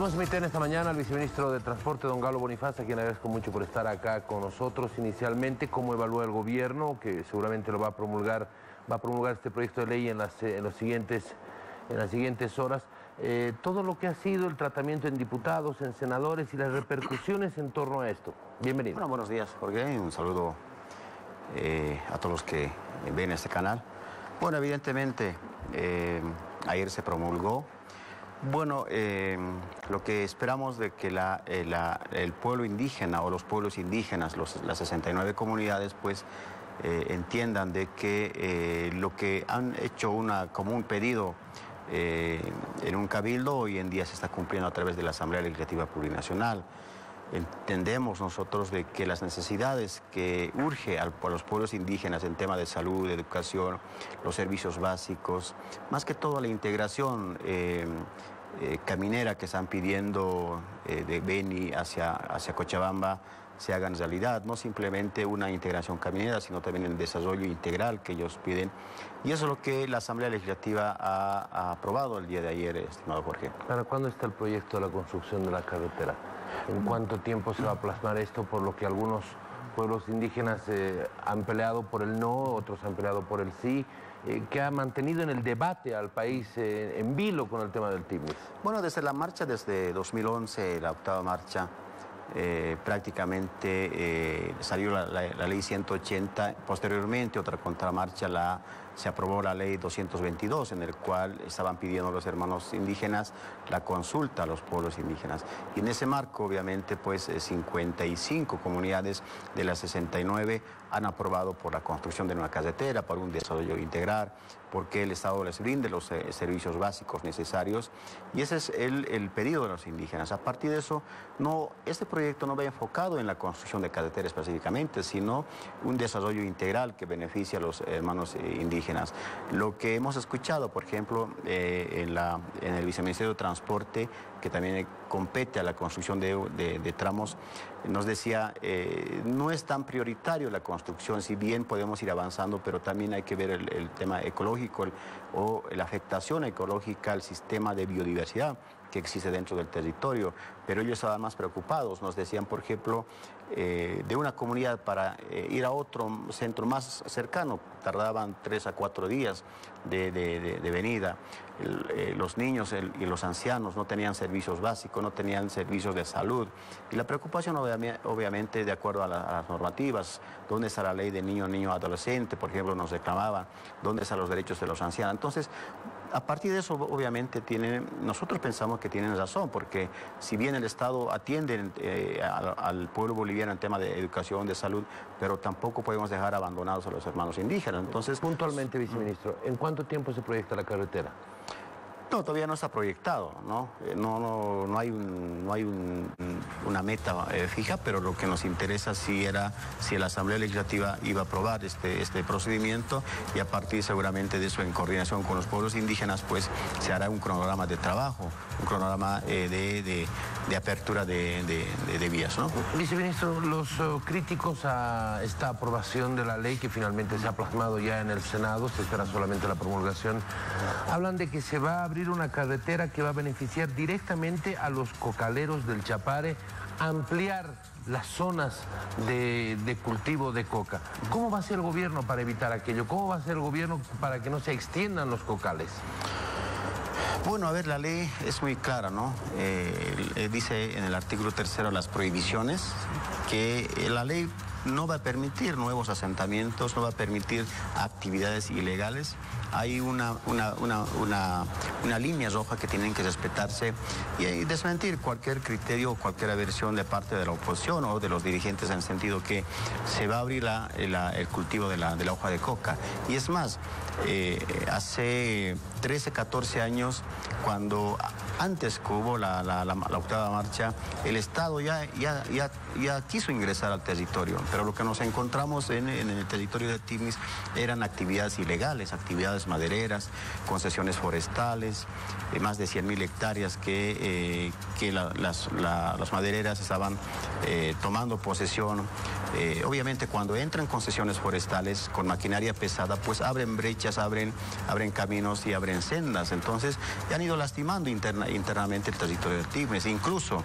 Quisimos invitar esta mañana al viceministro de Transporte, don Galo Bonifaz, a quien agradezco mucho por estar acá con nosotros. Inicialmente, ¿cómo evalúa el gobierno, que seguramente lo va a promulgar este proyecto de ley en las siguientes horas? Todo lo que ha sido el tratamiento en diputados, en senadores y las repercusiones en torno a esto. Bienvenido. Bueno, buenos días, Jorge. Un saludo a todos los que ven este canal. Bueno, evidentemente, ayer se promulgó. Bueno, lo que esperamos de que el pueblo indígena o los pueblos indígenas, las 69 comunidades, pues entiendan de que lo que han hecho como un pedido en un cabildo, hoy en día se está cumpliendo a través de la Asamblea Legislativa Plurinacional. Entendemos nosotros de que las necesidades que urge a los pueblos indígenas en tema de salud, de educación, los servicios básicos, más que todo la integración caminera que están pidiendo de Beni hacia Cochabamba, se hagan realidad, no simplemente una integración caminera, sino también el desarrollo integral que ellos piden. Y eso es lo que la Asamblea Legislativa ha aprobado el día de ayer, estimado Jorge. ¿Para cuándo está el proyecto de la construcción de la carretera? ¿En cuánto tiempo se va a plasmar esto? Por lo que algunos pueblos indígenas han peleado por el no, otros han peleado por el sí, que ha mantenido en el debate al país en vilo con el tema del TIMNIS. Bueno, desde la marcha, desde 2011, la octava marcha, prácticamente salió la ley 180, posteriormente otra contramarcha se aprobó la ley 222, en el cual estaban pidiendo los hermanos indígenas la consulta a los pueblos indígenas. Y en ese marco, obviamente, pues 55 comunidades de las 69 han aprobado por la construcción de una carretera, por un desarrollo integral, porque el Estado les brinde los servicios básicos necesarios. Y ese es el pedido de los indígenas. A partir de eso, este proyecto no va enfocado en la construcción de carretera específicamente, sino un desarrollo integral que beneficia a los hermanos indígenas. Lo que hemos escuchado, por ejemplo, en el Viceministerio de Transporte, que también compete a la construcción de tramos, nos decía, no es tan prioritario la construcción, si bien podemos ir avanzando, pero también hay que ver el tema ecológico o la afectación ecológica al sistema de biodiversidad que existe dentro del territorio, pero ellos estaban más preocupados. Nos decían, por ejemplo, de una comunidad para ir a otro centro más cercano, tardaban 3 a 4 días de venida. Los niños y los ancianos no tenían servicios básicos, no tenían servicios de salud. Y la preocupación, obviamente, de acuerdo a las normativas, ¿dónde está la ley de niño, adolescente? Por ejemplo, nos reclamaban, ¿dónde están los derechos de los ancianos? Entonces, a partir de eso, obviamente, nosotros pensamos que tienen razón, porque si bien el Estado atiende al pueblo boliviano en tema de educación, de salud, pero tampoco podemos dejar abandonados a los hermanos indígenas. Entonces, puntualmente, viceministro, ¿en cuánto tiempo se proyecta la carretera? No, todavía no está proyectado, ¿no? No hay una meta fija, pero lo que nos interesa si la Asamblea Legislativa iba a aprobar este procedimiento, y a partir seguramente de eso, en coordinación con los pueblos indígenas, pues se hará un cronograma de trabajo, un cronograma de apertura de vías, ¿no? Viceministro, los críticos a esta aprobación de la ley, que finalmente se ha plasmado ya en el Senado, se espera solamente la promulgación, hablan de que se va a abrir una carretera que va a beneficiar directamente a los cocaleros del Chapare, ampliar las zonas de cultivo de coca. ¿Cómo va a ser el gobierno para evitar aquello? ¿Cómo va a ser el gobierno para que no se extiendan los cocales? Bueno, a ver, la ley es muy clara, ¿no? Dice en el artículo 3 las prohibiciones, que la ley no va a permitir nuevos asentamientos, no va a permitir actividades ilegales. Hay una línea roja que tienen que respetarse y desmentir cualquier criterio o cualquier aversión de parte de la oposición o de los dirigentes, en el sentido que se va a abrir el cultivo de la hoja de coca. Y es más, hace 13, 14 años, cuando antes que hubo la octava marcha, el Estado ya quiso ingresar al territorio, pero lo que nos encontramos en el territorio de TIMNIS eran actividades ilegales, actividades madereras, concesiones forestales, más de 100.000 hectáreas que las madereras estaban tomando posesión. Obviamente, cuando entran concesiones forestales con maquinaria pesada, pues abren brechas, abren caminos y abren sendas. Entonces, han ido lastimando internamente el territorio del Tignes. Incluso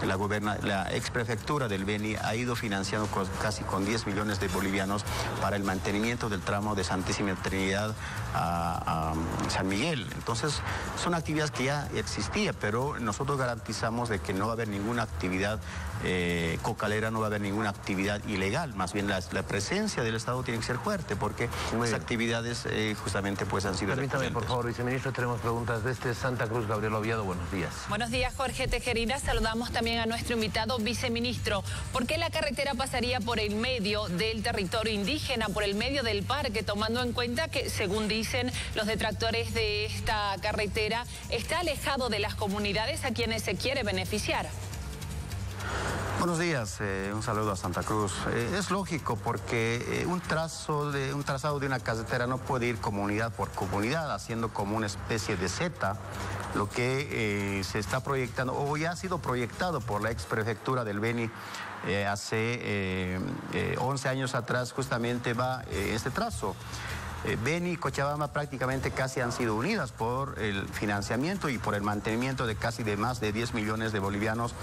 la ex prefectura del Beni ha ido financiando casi con 10 millones de bolivianos para el mantenimiento del tramo de Santísima Trinidad a San Miguel. Entonces, son actividades que ya existían, pero nosotros garantizamos de que no va a haber ninguna actividad cocalera, no va a haber ninguna actividad ilegal. Más bien la presencia del Estado tiene que ser fuerte, porque las actividades justamente pues han sido... Permítame, por favor, viceministro, tenemos preguntas desde Santa Cruz. Gabriel Oviedo, buenos días. Buenos días, Jorge Tejerina. Saludamos también a nuestro invitado viceministro. ¿Por qué la carretera pasaría por el medio del territorio indígena, por el medio del parque, tomando en cuenta que, según dicen los detractores de esta carretera, está alejado de las comunidades a quienes se quiere beneficiar? Buenos días, un saludo a Santa Cruz. Es lógico porque un trazado de una carretera no puede ir comunidad por comunidad, haciendo como una especie de Z, lo que se está proyectando, o ya ha sido proyectado por la ex prefectura del Beni hace 11 años atrás, justamente va este trazo. Beni y Cochabamba prácticamente casi han sido unidas por el financiamiento y por el mantenimiento de casi de más de 10 millones de bolivianos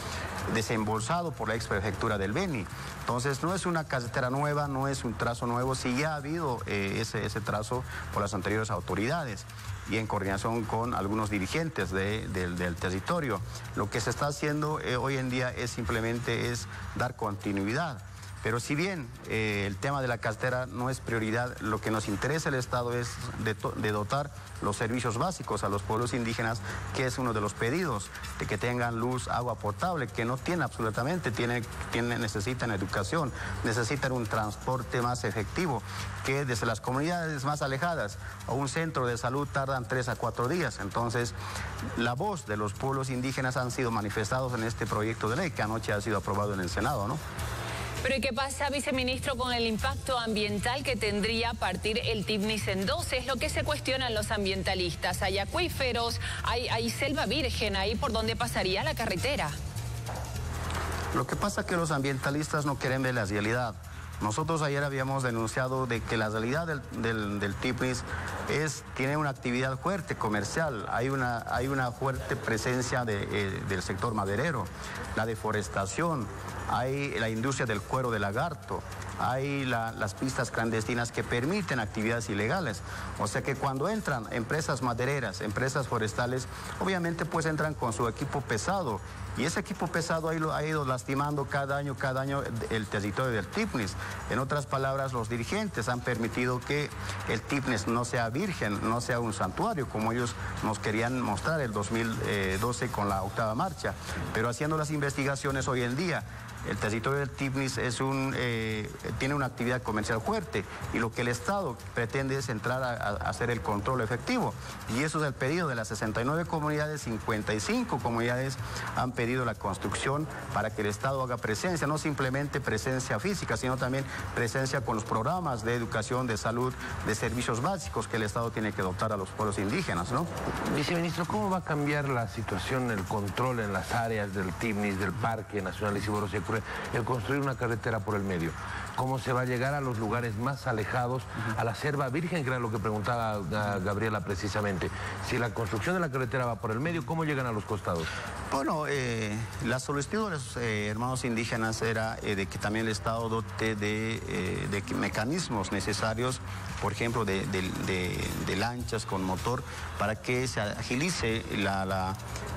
desembolsado por la ex prefectura del Beni. Entonces no es una carretera nueva, no es un trazo nuevo, sí ya ha habido ese trazo por las anteriores autoridades y en coordinación con algunos dirigentes del territorio. Lo que se está haciendo hoy en día es simplemente dar continuidad. Pero si bien el tema de la carretera no es prioridad, lo que nos interesa el Estado es de dotar los servicios básicos a los pueblos indígenas, que es uno de los pedidos, de que tengan luz, agua potable, que no tienen absolutamente, necesitan educación, necesitan un transporte más efectivo, que desde las comunidades más alejadas a un centro de salud tardan 3 a 4 días. Entonces, la voz de los pueblos indígenas han sido manifestados en este proyecto de ley que anoche ha sido aprobado en el Senado, ¿no? Pero ¿y qué pasa, viceministro, con el impacto ambiental que tendría partir el Tignes en dos? Es lo que se cuestionan los ambientalistas. Hay acuíferos, hay selva virgen ahí por donde pasaría la carretera. Lo que pasa es que los ambientalistas no quieren ver la realidad. Nosotros ayer habíamos denunciado de que la realidad del Tignes tiene una actividad fuerte comercial, hay una fuerte presencia del sector maderero, la deforestación, hay la industria del cuero de lagarto, hay las pistas clandestinas que permiten actividades ilegales. O sea que cuando entran empresas madereras, empresas forestales, obviamente pues entran con su equipo pesado. Y ese equipo pesado ha ido lastimando cada año el territorio del Tignes. En otras palabras, los dirigentes han permitido que el Tignes no sea virgen, no sea un santuario, como ellos nos querían mostrar el 2012 con la 8ª marcha. Pero haciendo las investigaciones hoy en día, el territorio del Tignes tiene una actividad comercial fuerte y lo que el Estado pretende es entrar a hacer el control efectivo. Y eso es el pedido de las 69 comunidades, 55 comunidades han pedido la construcción para que el Estado haga presencia, no simplemente presencia física, sino también presencia con los programas de educación, de salud, de servicios básicos que el Estado tiene que dotar a los pueblos indígenas, ¿no? Viceministro, ¿cómo va a cambiar la situación, el control en las áreas del Tignes, del Parque Nacional Isiboros-Yacuré, el construir una carretera por el medio? ¿Cómo se va a llegar a los lugares más alejados, a la selva virgen, que era lo que preguntaba Gabriela precisamente? Si la construcción de la carretera va por el medio, ¿cómo llegan a los costados? Bueno, la solicitud de los hermanos indígenas era de que también el Estado dote de mecanismos necesarios, por ejemplo, de lanchas con motor, para que se agilice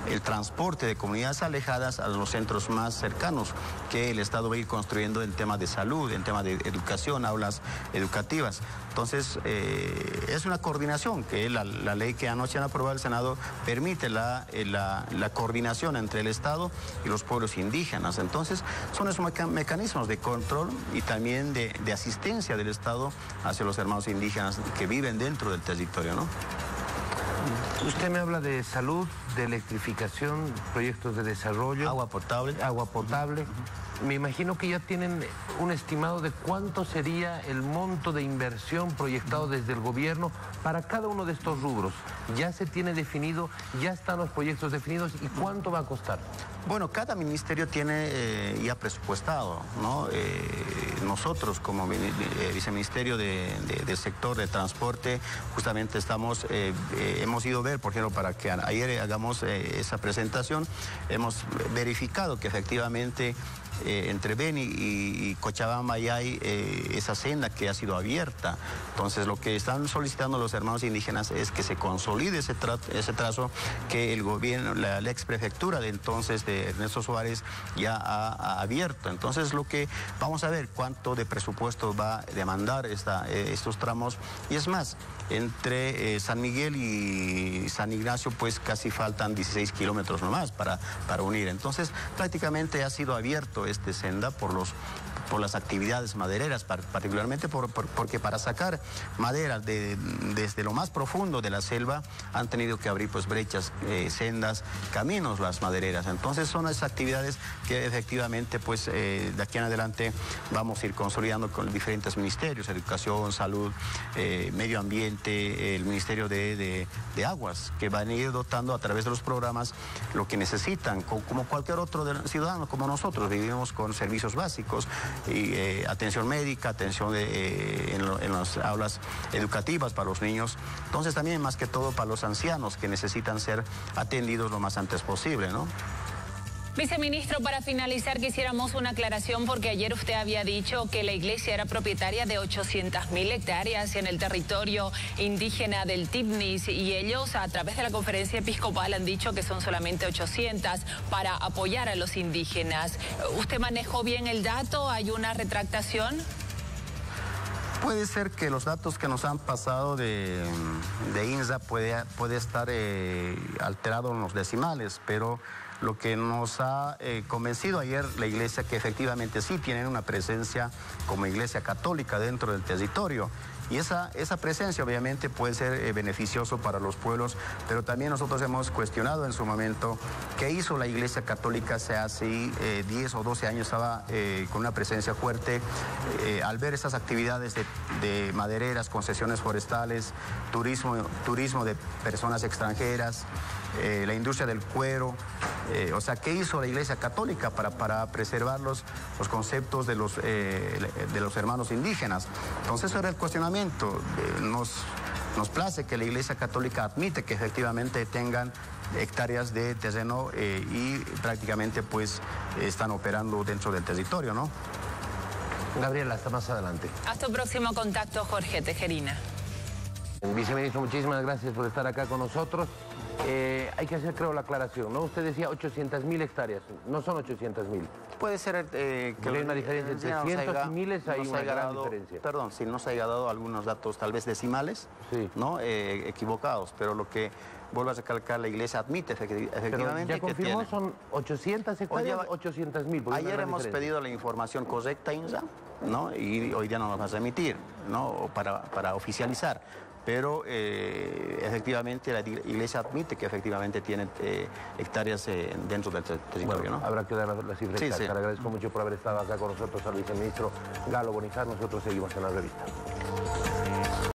el transporte de comunidades alejadas a los centros más cercanos, que el Estado va a ir construyendo en temas de salud, en temas de educación, aulas educativas. Entonces, es una coordinación que la ley que anoche han aprobado el Senado permite la coordinación entre el Estado y los pueblos indígenas. Entonces, son esos mecanismos de control y también de asistencia del Estado hacia los hermanos indígenas que viven dentro del territorio, ¿no? Usted me habla de salud, de electrificación, proyectos de desarrollo. Agua potable. Agua potable. me imagino que ya tienen un estimado de cuánto sería el monto de inversión proyectado desde el gobierno para cada uno de estos rubros. ¿Ya se tiene definido, ya están los proyectos definidos y cuánto va a costar? Bueno, cada ministerio tiene ya presupuestado, ¿no? Nosotros como viceministerio del sector de transporte, justamente hemos ido a ver, por ejemplo, para que ayer hagamos esa presentación, hemos verificado que efectivamente entre Beni y Cochabamba ya hay esa senda que ha sido abierta. Entonces lo que están solicitando los hermanos indígenas es que se consolide ese trazo que el gobierno, la ex prefectura de entonces de Ernesto Suárez ya ha abierto. Entonces lo que vamos a ver cuánto de presupuesto va a demandar estos tramos, y es más, entre San Miguel y San Ignacio pues casi faltan 16 kilómetros nomás para unir. Entonces prácticamente ha sido abierto este senda por las actividades madereras, particularmente porque para sacar madera desde lo más profundo de la selva han tenido que abrir pues brechas, sendas, caminos las madereras. Entonces son esas actividades que efectivamente pues de aquí en adelante vamos a ir consolidando con diferentes ministerios: Educación, Salud, Medio Ambiente, el Ministerio de Aguas, que van a ir dotando a través de los programas lo que necesitan, como cualquier otro ciudadano como nosotros. Vivimos con servicios básicos y atención médica, atención en las aulas educativas para los niños. Entonces también más que todo para los ancianos que necesitan ser atendidos lo más antes posible, ¿no? Viceministro, para finalizar quisiéramos una aclaración, porque ayer usted había dicho que la iglesia era propietaria de 800.000 hectáreas en el territorio indígena del Tibnis, y ellos a través de la conferencia episcopal han dicho que son solamente 800 para apoyar a los indígenas. ¿Usted manejó bien el dato? ¿Hay una retractación? Puede ser que los datos que nos han pasado de INSA puede estar alterado en los decimales, pero lo que nos ha convencido ayer la iglesia que efectivamente sí tienen una presencia como iglesia católica dentro del territorio. Y esa presencia obviamente puede ser beneficioso para los pueblos, pero también nosotros hemos cuestionado en su momento qué hizo la Iglesia Católica hace 10 o 12 años, estaba con una presencia fuerte, al ver esas actividades de madereras, concesiones forestales, turismo de personas extranjeras, la industria del cuero. O sea, ¿qué hizo la Iglesia Católica para preservar los conceptos de los hermanos indígenas? Entonces eso era el cuestionamiento. Nos place que la Iglesia Católica admite que efectivamente tengan hectáreas de terreno y prácticamente pues están operando dentro del territorio, ¿no? Gabriela, hasta más adelante. Hasta un próximo contacto, Jorge Tejerina. Viceministro, muchísimas gracias por estar acá con nosotros. Hay que hacer, creo, la aclaración, ¿no? Usted decía 800.000 hectáreas, no son 800.000. Puede ser que hay una diferencia entre cientos y miles, hay una gran diferencia. Perdón, si nos haya dado algunos datos tal vez decimales, sí, ¿no? Equivocados, pero lo que vuelvo a recalcar, la iglesia admite efectivamente pero ya confirmó, que tiene. ¿Son 800 hectáreas o 800.000? Ayer hemos pedido la información correcta, INSA, ¿no? Y hoy día nos la vas a emitir, ¿no? Para oficializar. Pero efectivamente la iglesia admite que efectivamente tiene hectáreas dentro del territorio, ¿no? Habrá que dar la cifra exacta. Sí. Le agradezco mucho por haber estado acá con nosotros al viceministro Galo Bonizar. Nosotros seguimos en la revista.